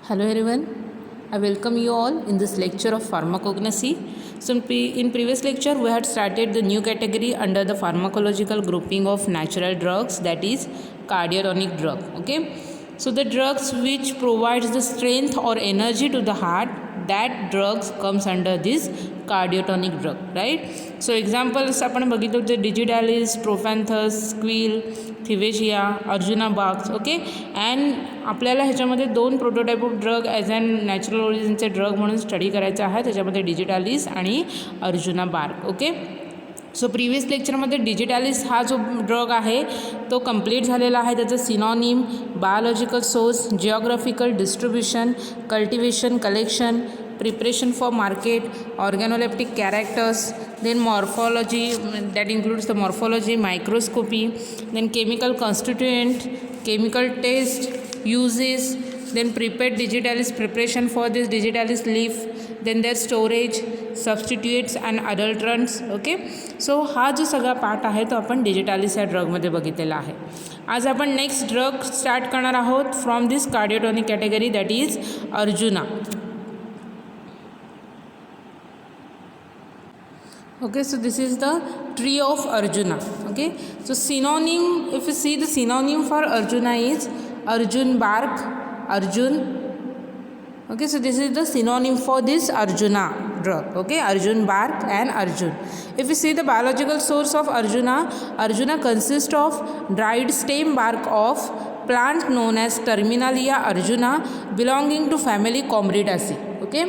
Hello everyone, I welcome you all in this lecture of pharmacognosy. So in previous lecture we had started the new category under the pharmacological grouping of natural drugs, that is cardiotonic drug. Okay, so the drugs which provides the strength or energy to the heart, that drugs comes under this cardiotonic drug, right? So examples आपण बघितलं होते digitalis, strophanthus, squill, thevetia, arjuna बाक्स. Okay, and आपल्याला ह्याच्यामध्ये दोन prototype of drug as and natural ओरिजिनचे drug म्हणून study करायचं आहे. त्याच्यामध्ये डिजिटॅलिस आणि arjuna bark. Okay, so previous लेक्चरमध्ये डिजिटॅलिस हा जो ड्रग आहे तो कंप्लीट झालेला आहे. त्याचं synonym, biological source, geographical distribution, cultivation, collection, preparation for market, organoleptic characters, then morphology, that includes the morphology, microscopy, then chemical constituent, chemical test, uses, then prepared digitalis, preparation for this digitalis leaf, then their storage, substitutes and adulterants. Okay, so हा जो सगळा part आहे तो आपण डिजिटॅलिस या ड्रगमध्ये बघितलेला आहे. आज आपण नेक्स्ट ड्रग स्टार्ट करणार आहोत from this cardiotonic category, that is arjuna. Okay, so this is the tree of Arjuna. Okay, so synonym, if you see the synonym for Arjuna is Arjun bark, Arjun. Okay, so this is the synonym for this Arjuna drug. Okay, Arjun bark and Arjun. If you see the biological source of Arjuna, Arjuna consists of dried stem bark of plant known as Terminalia arjuna belonging to family Combridaceae. Okay,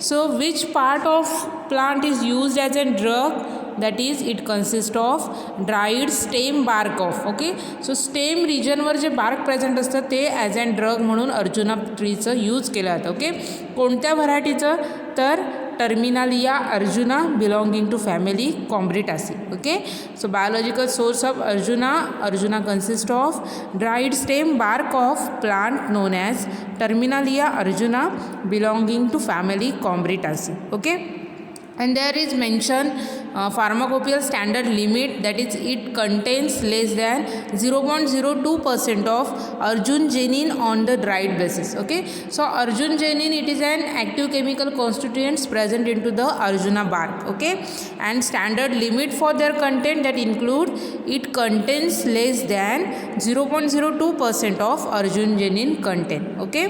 so which part of plant is used as a drug? That is, it consists of dried stem bark of. Okay, so stem region वर जे bark present असतं ते as and drug म्हणून अर्जुना ट्रीचं use केलं जातं. Okay, कोणत्या व्हरायटीचं? तर Terminalia arjuna belonging to family Combretaceae. Okay, so biological source of arjuna consist of dried stem bark of plant known as Terminalia arjuna belonging to family Combretaceae. Okay, and there is mention pharmacopoeial standard limit, that is it contains less than 0.02% of arjungenin on the dried basis. Okay, so arjungenin, it is an active chemical constituents present into the arjuna bark. Okay, and standard limit for their content that include it contains less than 0.02% of arjungenin content. Okay,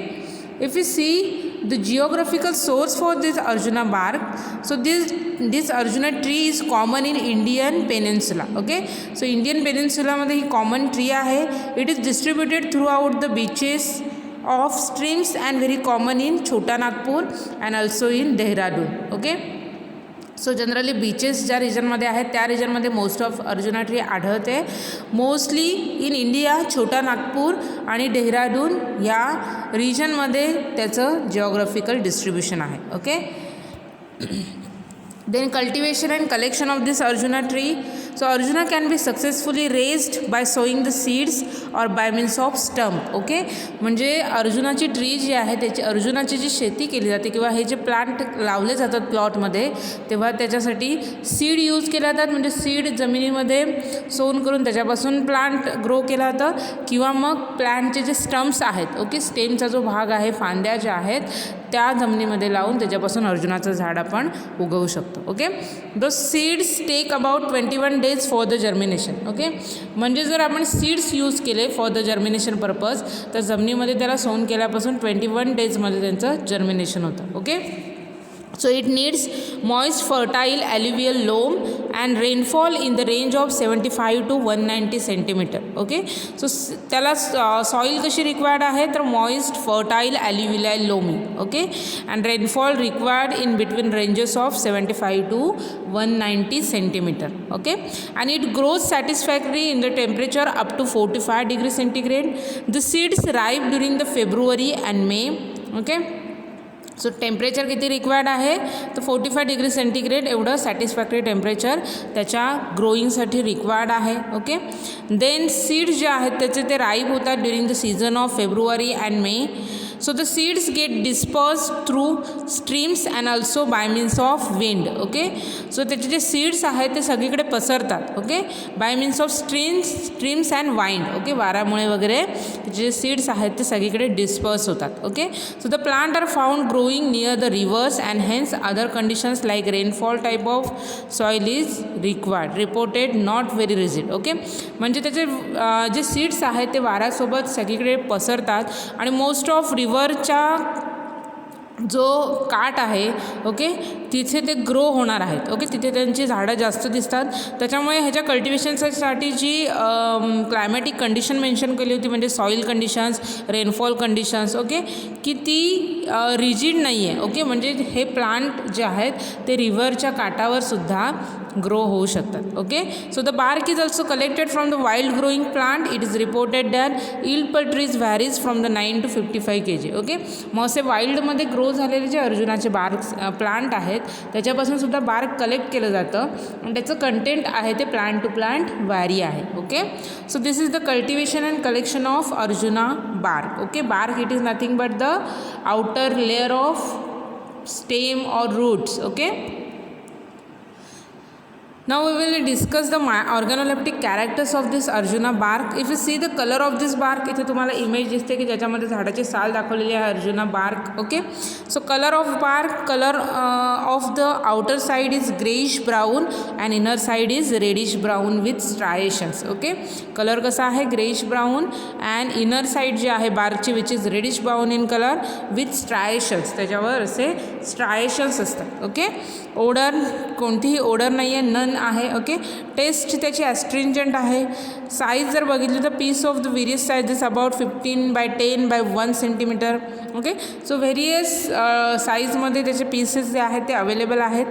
if you see the geographical source for this Arjuna bark, so this Arjuna tree is common in Indian peninsula. Okay, so Indian peninsula मध्ये ही common tree आहे. It is distributed throughout the beaches of streams and very common in Chota Nagpur and also in Dehradun. Okay, so generally beaches ज्या रिजनमध्ये आहेत त्या रिजनमध्ये most of Arjuna tree आढळते. Mostly in India छोटा नागपूर आणि डेहराडून या रिजनमध्ये त्याचं जिओग्राफिकल डिस्ट्रीब्युशन आहे. Okay, then cultivation and collection of this Arjuna tree. So Arjuna can be successfully raised by sowing the seeds or by means of stump. Okay, म्हणजे अर्जुनाची tree जी आहे त्याची अर्जुनाची जी शेती केली जाते किंवा हे जे प्लांट लावले जातात प्लॉटमध्ये तेव्हा त्याच्यासाठी सीड यूज केले जातात. म्हणजे सीड जमिनीमध्ये सोन करून त्याच्यापासून प्लांट ग्रो केला जातं किंवा मग प्लांटचे जे स्टम्प्स आहेत, ओके, स्टेमचा जो भाग आहे, फांद्या ज्या आहेत त्या जमिनीमध्ये लावून त्याच्यापासून अर्जुनाचं झाड आपण उगवू शकतो. Okay, the seeds take about 21 days for the germination. Okay, म्हणजे जर आपण सीड्स यूज केले फॉर द जर्मिनेशन पर्पज तर जमिनीमध्ये त्याला सोन केल्यापासून 21 daysमध्ये त्यांचं जर्मिनेशन होतं. Okay, so it needs moist fertile alluvial loam and rainfall in the range of 75 to 190 centimeter. Okay, so त्याला सॉईल कशी रिक्वायर्ड आहे तर moist fertile alluvial loamy. Okay, and rainfall required in between ranges of 75 to 190 centimeter. Okay, and it grows satisfactorily in the temperature up to 45 degrees centigrade. The seeds ripe during the February and May. Okay, so temperature किती required आहे तर 45 degree centigrade एवढं satisfactory temperature त्याच्या ग्रोईंगसाठी required आहे. Okay, then seeds जे आहेत त्याचे ते राईप होतात during the season of February and May. So the seeds get disperse through streams and also by means of wind. Okay, so त्याचे जे सीड्स आहेत ते सगळीकडे पसरतात. Okay, by means of streams and wind. Okay, वाऱ्यामुळे वगैरे त्याचे जे सीड्स आहेत ते सगळीकडे डिस्पर्स होतात. Okay, so the plant are found growing near the rivers and hence other conditions like rainfall type of soil is required. Reported not very rigid. Okay, म्हणजे त्याचे जे सीड्स आहेत ते वाऱ्यासोबत सगळीकडे पसरतात आणि मोस्ट ऑफ रिव्हरच्या जो काठ आहे, ओके, तिथे ते ग्रो होणार आहेत. ओके, तिथे त्यांची झाडं जास्त दिसतात. त्याच्यामुळे ह्याच्या कल्टिवेशनसाठी जी क्लायमॅटिक कंडिशन मेन्शन केली होती म्हणजे soil conditions, rainfall conditions, okay, की ती रिजिड नाही आहे. ओके, म्हणजे हे प्लांट जे आहेत ते रिव्हरच्या काठावर सुद्धा ग्रो होऊ शकतात. Okay, so the bark is also collected from the wild growing plant. It is reported that yield per trees varies from the 9 to 55 kg. Okay, मग असे वाईल्डमध्ये ग्रो झालेले जे अर्जुनाचे बार्क प्लांट आहेत त्याच्यापासून सुद्धा बार्क कलेक्ट केलं जातं आणि त्याचं कंटेंट आहे ते प्लांट टू प्लांट व्हॅरी आहे. Okay, so this is the cultivation and collection of Arjuna bark. Okay, bark it is nothing but the outer layer of stem और roots. Okay, now we will discuss the organoleptic characters of this arjuna bark. If you see the color of this bark, इथे तुम्हाला image दिसते की ज्याच्यामध्ये झाडाची साल दाखवलेली आहे arjuna bark. Okay, so colour of bark, colour of the outer side is greyish brown and inner side is reddish brown with striations. Okay, colour कसा आहे greyish brown and inner side जी आहे बार्कची which is reddish brown in colour with striations, त्याच्यावर असे स्ट्रायेशन्स असतात. Okay, Oder कोणतीही Oder नाही आहे, नन आहे. ओके, टेस्ट त्याची ॲस्ट्रिंजंट आहे. साईज जर बघितली तर piece of the various sizes about 15x10x1 centimetre. Okay, so various साईजमध्ये त्याचे पीसेस जे आहेत ते अवेलेबल आहेत.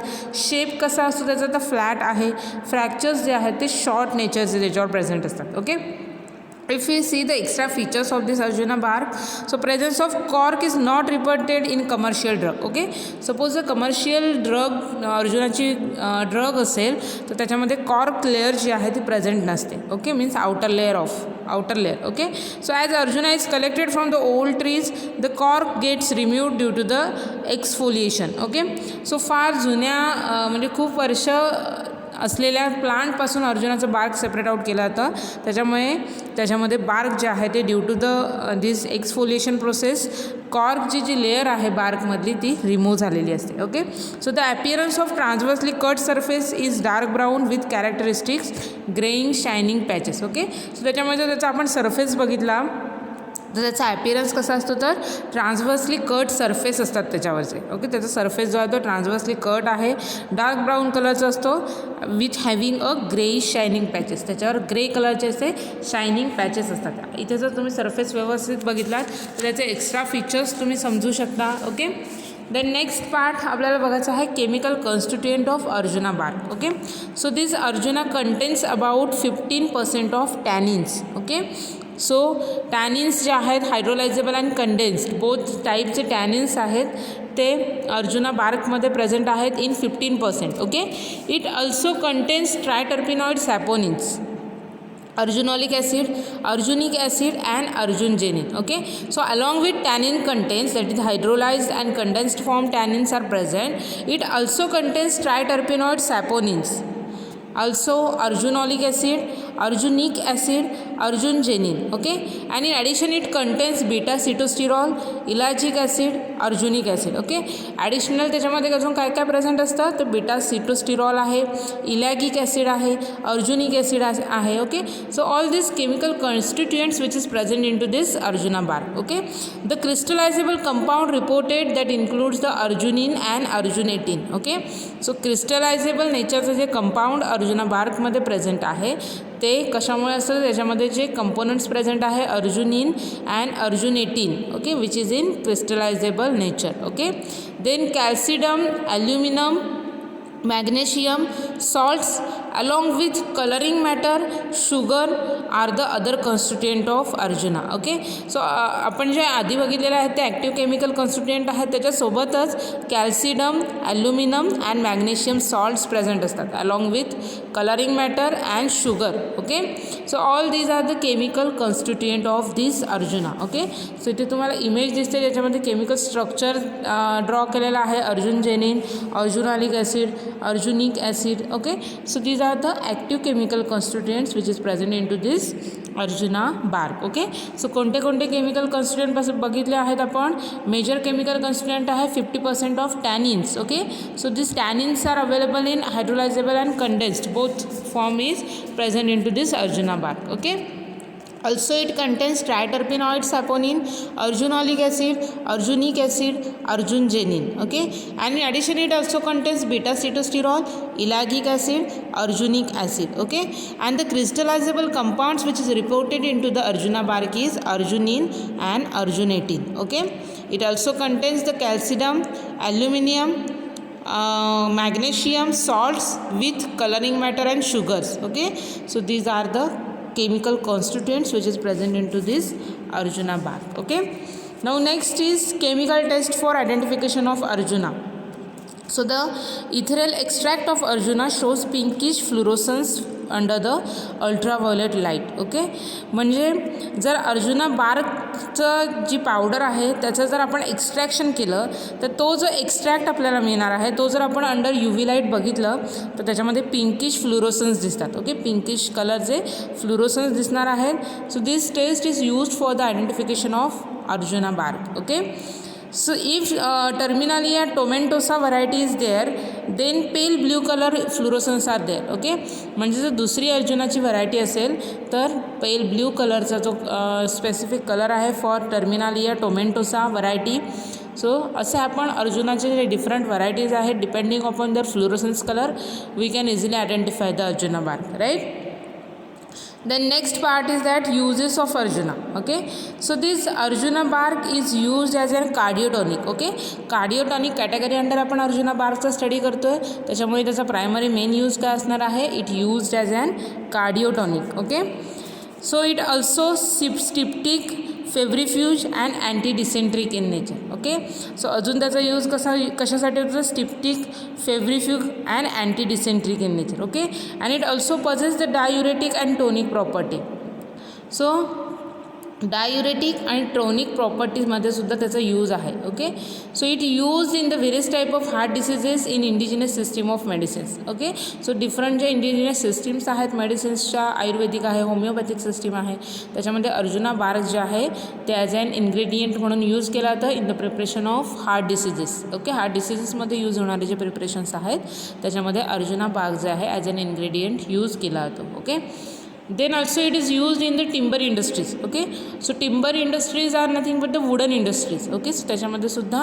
शेप कसा असतो त्याचा तर फ्लॅट आहे. फ्रॅक्चर्स जे आहेत ते शॉर्ट नेचरचे त्याच्यावर प्रेझेंट असतात. Okay, if we see the extra features of this arjuna bark, so presence of cork is not reported in commercial drug. Okay, suppose a commercial drug अर्जुनाची ड्रग असेल तर त्याच्यामध्ये कॉर्क लेअर जी आहे ती present नसते. Okay, means outer layer. Okay, so as arjuna is collected from the old trees the cork gets removed due to the exfoliation. Okay, so फार जुन्या म्हणजे खूप वर्ष असलेल्या प्लांटपासून अर्जुनाचं बार्क सेपरेट आउट केलं जातं. त्याच्यामध्ये बार्क जे आहे ते due to this exfoliation process कॉर्कची जी लेअर आहे बार्कमधली ती रिमूव्ह झालेली असते. Okay, so the appearance of transversely cut surface is dark brown with characteristics greying shining patches. Okay, so त्याच्यामुळे जर त्याचा आपण सरफेस बघितला तर त्याचा ॲपियरन्स कसा असतो तर ट्रान्सवर्सली कट सरफेस असतात त्याच्यावरचे. ओके, त्याचा सरफेस जो आहे तो ट्रान्सवर्सली कट आहे, डार्क ब्राऊन कलरचा असतो with having a greyish shining patches. त्याच्यावर ग्रे कलरचे असे शायनिंग पॅचेस असतात. इथे जर तुम्ही सरफेस व्यवस्थित बघितलात तर त्याचे एक्स्ट्रा फीचर्स तुम्ही समजू शकता. ओके, देन नेक्स्ट पार्ट आपल्याला बघायचं आहे chemical constituent of Arjuna bark. Okay, so this arjuna contains about 15% of tannins. Okay, so tannins जे आहेत हायड्रोलायझेबल अँड कंडेन्स्ड बोथ टाईपचे टॅनिन्स आहेत ते अर्जुना बार्कमध्ये प्रेझेंट आहेत in 15%. Okay, it also contains triterpenoid saponins, arjunolic acid, arjunic acid and arjungenin. Okay, so along with tannin contents, that is hydrolyzed and condensed form tannins are present. It also contains triterpenoid saponins, also arjunolic acid, arjunic acid, arjungenin. Okay, and in addition it contains beta cetosterol, ellagic acid, arjunic acid. Okay, additional त्याच्यामध्ये अजून काय काय present असतं तर beta सिटोस्टिरॉल आहे, ellagic acid आहे, arjunic acid आहे. Okay, so all this chemical constituents which is present in to this Arjuna bark. Okay, the crystallisable compound reported that includes the arjunin and arjunetin. Okay, so crystallisable नेचरचं जे compound अर्जुना बार्कमध्ये present आहे ते कशामुळे असतं त्याच्यामध्ये जे कंपोनंट्स प्रेझेंट आहे arjunin and arjunetin. Okay, which is in crystallisable nature. Okay, then calcium, aluminum, magnesium, salts along with coloring matter, sugar are the other constituent of Arjuna. Okay, so आपण जे आधी बघितलेले आहेत ते ॲक्टिव्ह केमिकल कॉन्स्टिट्युएंट आहेत, त्याच्यासोबतच calcium, aluminium and magnesium salts present असतात along with colouring matter and sugar. Okay, so all these are the chemical constituent of this arjuna. Okay, so इथे तुम्हाला इमेज दिसते ज्याच्यामध्ये केमिकल स्ट्रक्चर ड्रॉ केलेला आहे. Arjungenin, arjunolic acid, arjunic acid. Okay, so these are the active chemical constituents which is present in to this Arjuna bark. Okay, so कोणते कोणते chemical constituent बघितले आहेत आपण. मेजर केमिकल कॉन्स्टिट्युएंट आहे 50% of tannins. Okay, so this tannins are available in hydrolysable and condensed, both form is present in to this Arjuna bark. Okay, also it contains triterpenoid saponin, arjunolic acid, arjunic acid, arjungenin. Okay, and in addition it also contains beta cetosterol, ellagic acid, arjunic acid. Okay, and the crystallizable compounds which is reported into the arjuna bark is arjunin and arjunatin. Okay, it also contains the calcium, aluminium, magnesium salts with coloring matter and sugars. Okay, so these are the chemical constituents which is present into this Arjuna bark. Okay, now next is chemical test for identification of Arjuna. So the ethereal extract of Arjuna shows pinkish fluorescence under the ultraviolet light. Okay, म्हणजे जर अर्जुना बार्कचं जी powder आहे त्याचं जर आपण extraction केलं तर तो जो एक्स्ट्रॅक्ट आपल्याला मिळणार आहे तो जर आपण अंडर UV लाईट बघितलं तर त्याच्यामध्ये पिंकिश फ्लुरोसन्स दिसतात. ओके, पिंकिश कलरचे फ्लुरोसन्स दिसणार आहेत. So this test is used for the identification of Arjuna bark. Okay, so if terminalia tomentosa variety is there then pale blue color fluorescence are there. okay, म्हणजे जर दुसरी अर्जुनाची variety असेल तर pale blue कलरचा जो specific colour आहे for terminalia tomentosa variety. So असे आपण अर्जुनाचे जे डिफरंट व्हरायटीज आहेत depending upon their fluorescence colour we can easily identify the Arjuna bark. Right, then next part is that uses of Arjuna. Okay, so this Arjuna bark is used as a cardiotonic. Okay, cardiotonic category under आपण अर्जुना बार्कचा study करतोय, त्याच्यामुळे त्याचा primary main use काय असणार आहे, it used as an cardiotonic. Okay, so it also styptic, febrifuge and anti dysenteric in nature. Okay, so अजून त्याचा use कशासाठी होतो, styptic, febrifuge and anti dysenteric in nature. Okay, and it also possesses the diuretic and tonic property. So diuretic आणि tonic प्रॉपर्टीजमध्ये सुद्धा त्याचा use आहे. Okay, so it use in the various type of heart diseases in indigenous system of medicines. Okay, so different जे indigenous systems आहेत मेडिसिन्सच्या, आयुर्वेदिक आहे, homeopathic system आहे, त्याच्यामध्ये अर्जुना बार्क जे आहे ते ॲज अन इन्ग्रेडियंट म्हणून यूज केला जातं in the preparation of heart diseases. Okay, heart डिसीजेसमध्ये यूज होणारे जे प्रिपरेशन्स आहेत त्याच्यामध्ये अर्जुना बार्क जे आहे ॲज अन इन्ग्रेडियंट यूज केला जातो. Okay, then also it is used in the timber industries. Okay, so timber industries are nothing but the wooden industries. Okay, so त्याच्यामध्ये सुद्धा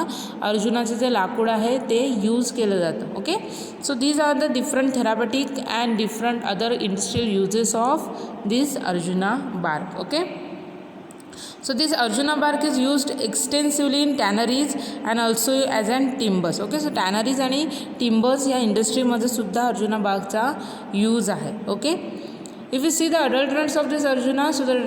अर्जुनाचे जे लाकूड आहे ते यूज केलं जातं. Okay, so these are the different therapeutic and different other industrial uses of this Arjuna bark. Okay, so this Arjuna bark is used extensively in tanneries and also as an timbers. Okay, so tanneries आणि timbers या इंडस्ट्रीमध्ये सुद्धा अर्जुना बार्कचा use आहे. Okay, if you see the adulterants of this Arjuna, so the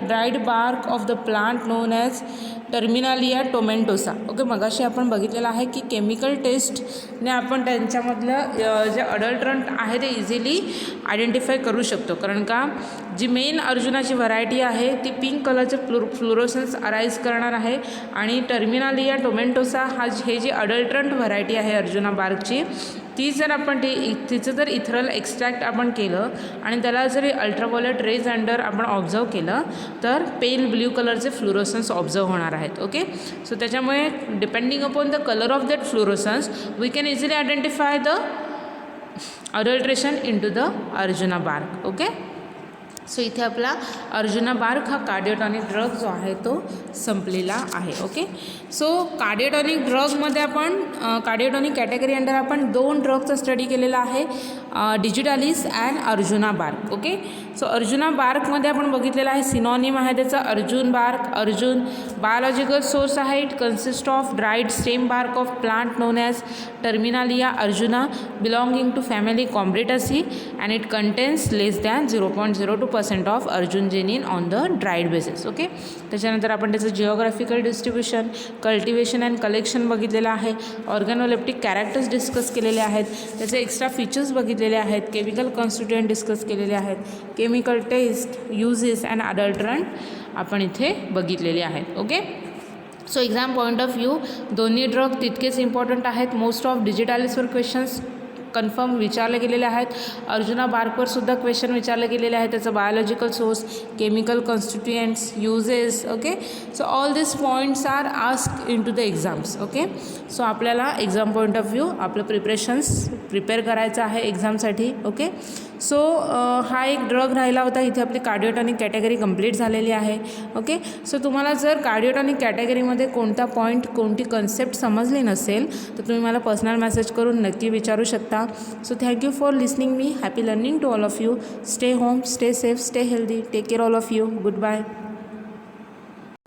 dried bark of the plant known as Terminalia tomentosa. Okay, मगाशी आपण बघितलेलं आहे की केमिकल टेस्टने आपण त्यांच्यामधलं जे अडल्ट्रंट आहे ते इझिली आयडेंटिफाय करू शकतो, कारण का जी मेन अर्जुनाची व्हरायटी आहे ती पिंक कलरचे फ्लुरोसन्स अराईज करणार आहे आणि टर्मिनालिया टोमेंटोसा हे जी अडल्ट्रंट व्हरायटी आहे अर्जुना बार्कची ती जर आपण तिचं जर इथरल एक्स्ट्रॅक्ट आपण केलं आणि त्याला जरी अल्ट्राव्हायोलेट रेज अंडर आपण ऑब्झर्व केलं तर पेल ब्ल्यू कलरचे फ्लुरोसन्स ऑब्झर्व होणार आहेत. ओके, सो त्याच्यामुळे depending upon the colour of that fluorescence we can easily identify the adulteration into the Arjuna bark. Okay, so इथे आपला अर्जुना बार्क हा कार्डिओटॉनिक ड्रग जो आहे तो संपलेला आहे. ओके, सो कार्डिओटॉनिक ड्रगमध्ये आपण कार्डिओटॉनिक कॅटेगरी अंडर आपण 2 ड्रगचा स्टडी केलेला आहे, digitalis and arjuna bark. Okay, so arjuna बार्कमध्ये आपण बघितलेलं आहे सिनॉनिम आहे त्याचा arjun bark, arjun. Biological source आहे it consist of dried stem bark of plant known as Terminalia arjuna belonging to family Combretaceae and it contains less than 0.02% of arjungenin on the dried basis. Okay. त्याच्यानंतर आपण त्याचं geographical distribution, cultivation and collection बघितलेलं आहे. ऑर्गॅनोलेप्टिक characters discuss केलेले आहेत. त्याचे extra features बघितलेले आहेत. केमिकल कॉन्स्टिट्युएंट डिस्कस केलेले आहेत. केमिकल टेस्ट, युजेस अँड अडल्टरंट आपण इथे बघितलेले आहेत. Okay. So exam point of view दोन्ही ड्रग तितकेच इम्पॉर्टंट आहेत. मोस्ट ऑफ डिजिटॅलिसवर क्वेश्चन्स कन्फर्म विचारले गेलेले आहेत. अर्जुना बार्कवर सुद्धा क्वेश्चन विचारले गेलेले आहेत. त्याचं biological source, chemical constituents, uses. Okay. So all this points are ask into the exams. Okay. So आपल्याला एक्झाम पॉईंट ऑफ व्ह्यू आपलं प्रिपेअर करायचं आहे एक्झामसाठी. ओके. सो हा एक ड्रग राहिला होता. इथे आपली कार्डिओटॉनिक कॅटेगरी कंप्लीट झालेली आहे. ओके. सो तुम्हाला जर कार्डिओटॉनिक कॅटेगरीमध्ये कोणता पॉईंट, कोणती कन्सेप्ट समजली नसेल तर तुम्ही मला पर्सनल मेसेज करून नक्की विचारू शकता. So thank you for listening me. Happy learning to all of you. Stay home, stay safe, stay healthy. Take care all of you. Goodbye.